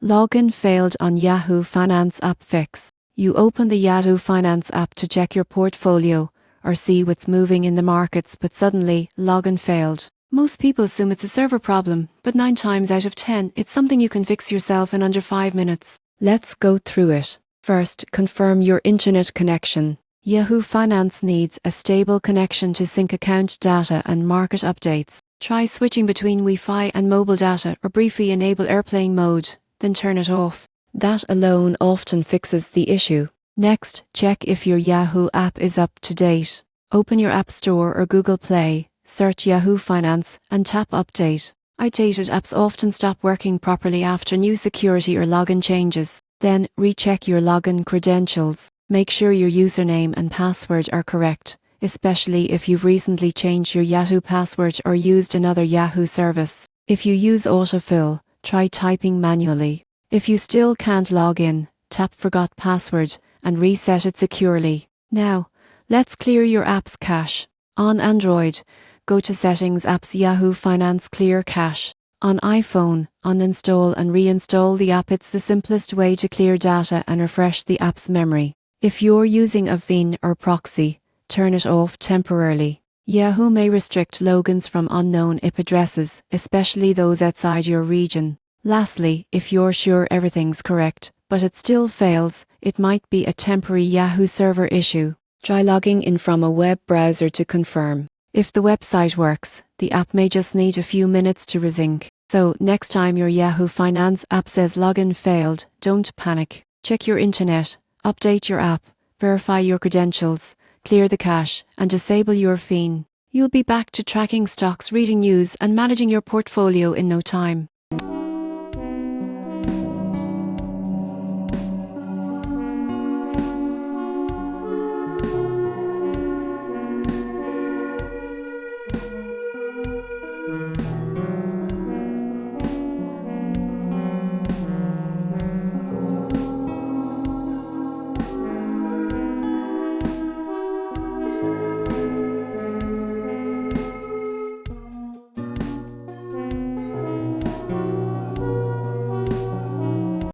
Login failed on Yahoo Finance App Fix. You open the Yahoo Finance app to check your portfolio or see what's moving in the markets, but suddenly, login failed. Most people assume it's a server problem, but 9 times out of 10, it's something you can fix yourself in under 5 minutes. Let's go through it. First, confirm your internet connection. Yahoo Finance needs a stable connection to sync account data and market updates. Try switching between Wi-Fi and mobile data or briefly enable airplane mode, then turn it off. That alone often fixes the issue. Next, check if your Yahoo app is up to date. Open your App Store or Google Play, search Yahoo Finance, and tap Update. Outdated apps often stop working properly after new security or login changes. Then, recheck your login credentials. Make sure your username and password are correct, especially if you've recently changed your Yahoo password or used another Yahoo service. If you use autofill, try typing manually. If you still can't log in, tap Forgot Password and reset it securely. Now, let's clear your app's cache. On Android, go to Settings, Apps, Yahoo Finance Clear Cache. On iPhone, uninstall and reinstall the app. It's the simplest way to clear data and refresh the app's memory. If you're using a VPN or proxy, turn it off temporarily. Yahoo may restrict logins from unknown IP addresses, especially those outside your region. Lastly, if you're sure everything's correct, but it still fails, it might be a temporary Yahoo server issue. Try logging in from a web browser to confirm. If the website works, the app may just need a few minutes to resync. So, next time your Yahoo Finance app says login failed, don't panic. Check your internet, update your app, verify your credentials, clear the cache, and disable your VPN. You'll be back to tracking stocks, reading news, and managing your portfolio in no time.